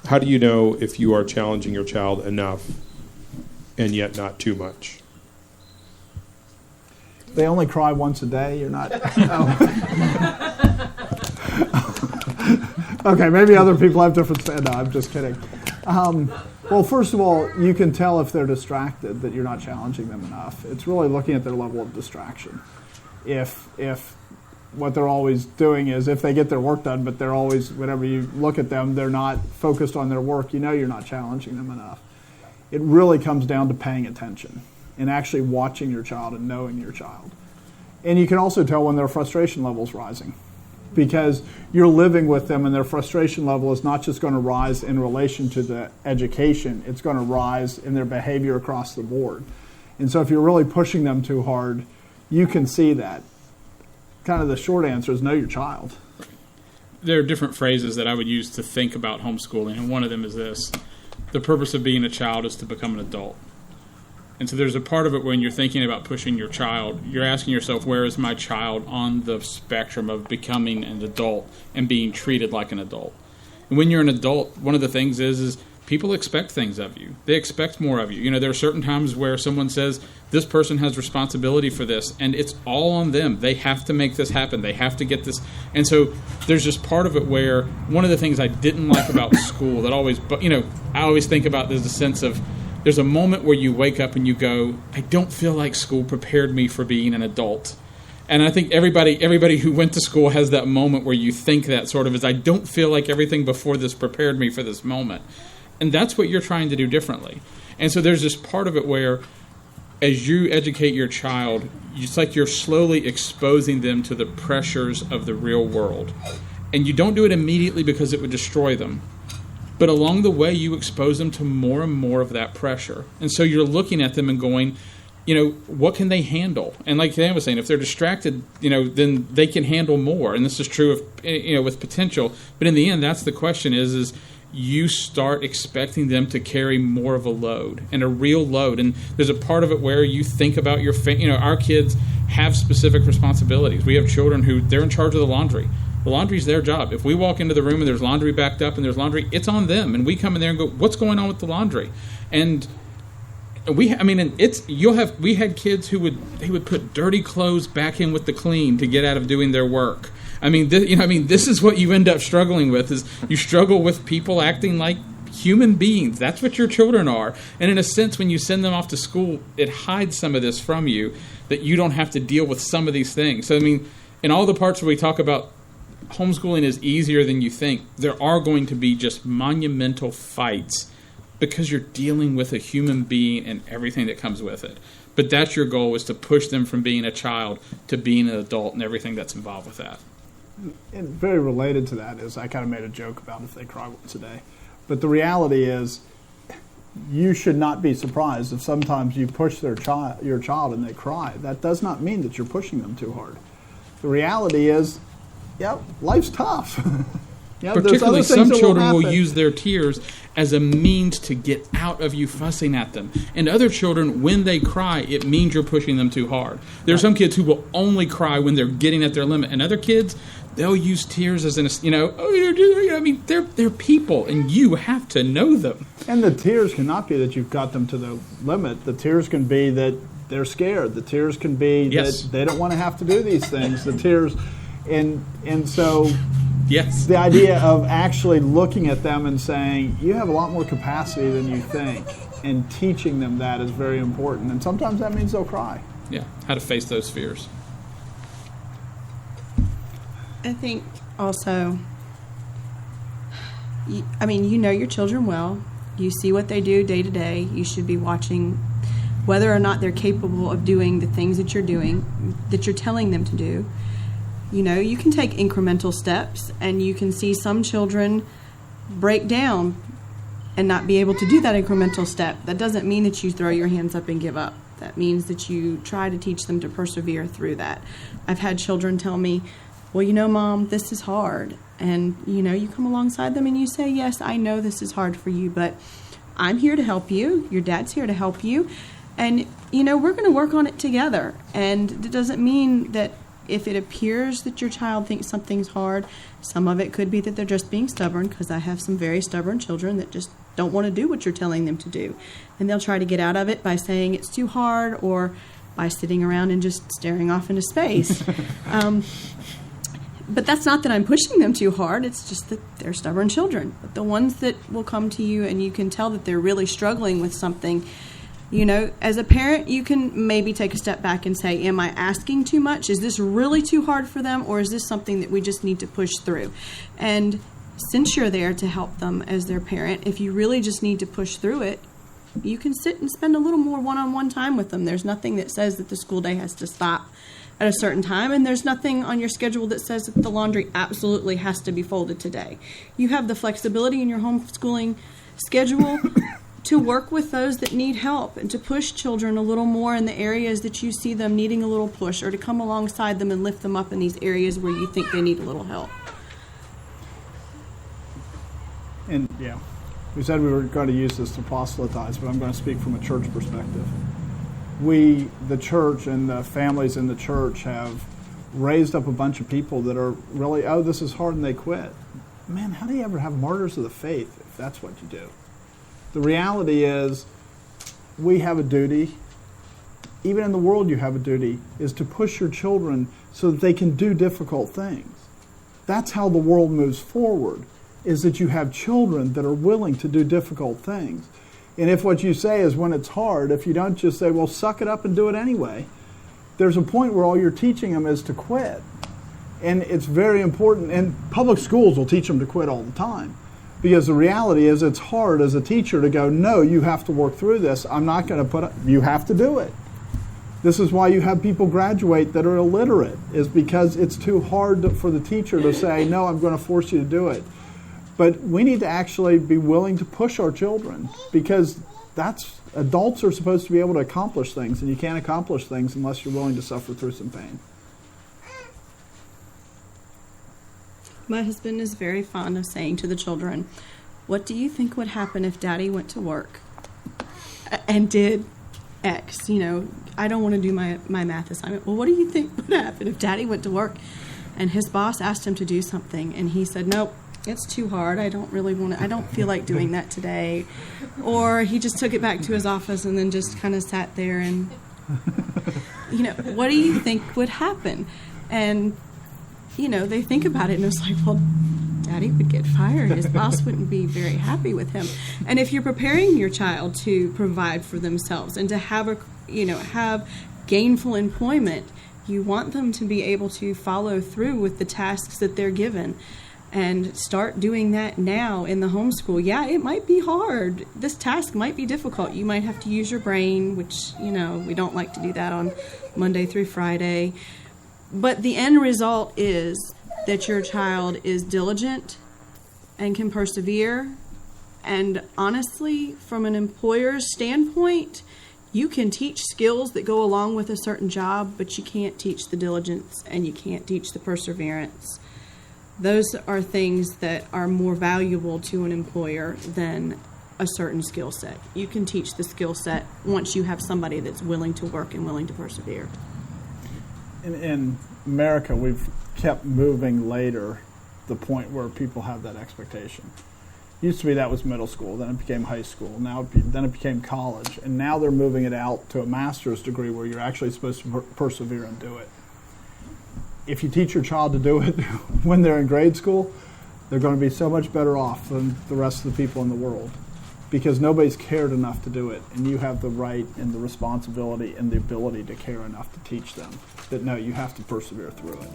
How do you know if you are challenging your child enough and yet not too much? They only cry once a day. You're not. Okay, maybe other people have different. No, I'm just kidding. Well, first of all, you can tell if they're distracted that you're not challenging them enough. It's really looking at their level of distraction. If what they're always doing is, if they get their work done, but they're always, whenever you look at them, they're not focused on their work, you know you're not challenging them enough. It really comes down to paying attention and actually watching your child and knowing your child. And you can also tell when their frustration level is rising, because you're living with them and their frustration level is not just going to rise in relation to the education, it's going to rise in their behavior across the board. And so if you're really pushing them too hard, you can see that. Kind of the short answer is know your child. There are different phrases that I would use to think about homeschooling, and one of them is this: the purpose of being a child is to become an adult. And so there's a part of it when you're thinking about pushing your child, you're asking yourself, where is my child on the spectrum of becoming an adult and being treated like an adult? And when you're an adult, one of the things is people expect things of you. They expect more of you. You know, there are certain times where someone says, this person has responsibility for this, and it's all on them. They have to make this happen. They have to get this. And so there's just part of it where one of the things I didn't like about school that always, I always think about there's a sense of, there's a moment where you wake up and you go, I don't feel like school prepared me for being an adult. And I think everybody who went to school has that moment where you think that sort of is, I don't feel like everything before this prepared me for this moment. And that's what you're trying to do differently. And so there's this part of it where as you educate your child, it's like you're slowly exposing them to the pressures of the real world. And you don't do it immediately because it would destroy them. But along the way, you expose them to more and more of that pressure. And so you're looking at them and going, what can they handle? And like Dan was saying, if they're distracted, then they can handle more. And this is true of, with potential. But in the end, that's the question is you start expecting them to carry more of a load and a real load. And there's a part of it where you think about your our kids have specific responsibilities. We have children who they're in charge of the laundry. The laundry's their job. If we walk into the room and there's laundry backed up and there's laundry, it's on them. And we come in there and go, what's going on with the laundry? And we had kids who would put dirty clothes back in with the clean to get out of doing their work. This is what you end up struggling with, is you struggle with people acting like human beings. That's what your children are. And in a sense, when you send them off to school, it hides some of this from you, that you don't have to deal with some of these things. So, in all the parts where we talk about homeschooling is easier than you think, there are going to be just monumental fights because you're dealing with a human being and everything that comes with it. But that's your goal, is to push them from being a child to being an adult and everything that's involved with that. And very related to that is, I kind of made a joke about if they cry once a day. But the reality is, you should not be surprised if sometimes you push your child and they cry. That does not mean that you're pushing them too hard. The reality is, life's tough. Particularly some children will use their tears as a means to get out of you fussing at them. And other children, when they cry, it means you're pushing them too hard. There are some kids who will only cry when they're getting at their limit. And other kids, they'll use tears as they're people, and you have to know them. And the tears cannot be that you've got them to the limit. The tears can be that they're scared. The tears can be that they don't want to have to do these things. The tears, and so... Yes. The idea of actually looking at them and saying, you have a lot more capacity than you think, and teaching them that is very important. And sometimes that means they'll cry. Yeah, how to face those fears. I think also, you know your children well. You see what they do day to day. You should be watching whether or not they're capable of doing the things that you're doing, that you're telling them to do. You can take incremental steps, and you can see some children break down and not be able to do that incremental step. That doesn't mean that you throw your hands up and give up. That means that you try to teach them to persevere through that. I've had children tell me, well, Mom, this is hard. And, you come alongside them and you say, yes, I know this is hard for you, but I'm here to help you. Your dad's here to help you. And, we're going to work on it together. And it doesn't mean that if it appears that your child thinks something's hard, some of it could be that they're just being stubborn, because I have some very stubborn children that just don't want to do what you're telling them to do. And they'll try to get out of it by saying it's too hard, or by sitting around and just staring off into space. But that's not that I'm pushing them too hard. It's just that they're stubborn children. But the ones that will come to you and you can tell that they're really struggling with something, you know, as a parent, you can maybe take a step back and say, am I asking too much? Is this really too hard for them? Or is this something that we just need to push through? And since you're there to help them as their parent, if you really just need to push through it, you can sit and spend a little more one-on-one time with them. There's nothing that says that the school day has to stop at a certain time, and there's nothing on your schedule that says that the laundry absolutely has to be folded today. You have the flexibility in your homeschooling schedule to work with those that need help and to push children a little more in the areas that you see them needing a little push, or to come alongside them and lift them up in these areas where you think they need a little help. And yeah, we said we were going to use this to proselytize, but I'm going to speak from a church perspective. We, the church and the families in the church, have raised up a bunch of people that are really, oh, this is hard, and they quit. Man, how do you ever have martyrs of the faith if that's what you do? The reality is we have a duty, even in the world you have a duty, is to push your children so that they can do difficult things. That's how the world moves forward, is that you have children that are willing to do difficult things. And if what you say is when it's hard, if you don't just say, well, suck it up and do it anyway, there's a point where all you're teaching them is to quit. And it's very important. And public schools will teach them to quit all the time. Because the reality is it's hard as a teacher to go, no, you have to work through this. I'm not going to put up, you have to do it. This is why you have people graduate that are illiterate, is because it's too hard for the teacher to say, no, I'm going to force you to do it. But we need to actually be willing to push our children, because adults are supposed to be able to accomplish things, and you can't accomplish things unless you're willing to suffer through some pain. My husband is very fond of saying to the children, what do you think would happen if Daddy went to work and did X? You know, I don't want to do my math assignment. Well, what do you think would happen if Daddy went to work and his boss asked him to do something and he said, nope, it's too hard. I don't really want to, I don't feel like doing that today. Or he just took it back to his office and then just kind of sat there and, you know, what do you think would happen? And, you know, they think about it and it's like, well, Daddy would get fired. His boss wouldn't be very happy with him. And if you're preparing your child to provide for themselves and to have have gainful employment, you want them to be able to follow through with the tasks that they're given. And start doing that now in the homeschool. Yeah, it might be hard. This task might be difficult. You might have to use your brain, which, you know, we don't like to do that on Monday through Friday. But the end result is that your child is diligent and can persevere. And honestly, from an employer's standpoint, you can teach skills that go along with a certain job, but you can't teach the diligence and you can't teach the perseverance. Those are things that are more valuable to an employer than a certain skill set. You can teach the skill set once you have somebody that's willing to work and willing to persevere. In America, we've kept moving later the point where people have that expectation. Used to be that was middle school, then it became high school, then it became college, and now they're moving it out to a master's degree where you're actually supposed to persevere and do it. If you teach your child to do it when they're in grade school, they're going to be so much better off than the rest of the people in the world, because nobody's cared enough to do it, and you have the right and the responsibility and the ability to care enough to teach them that, no, you have to persevere through it.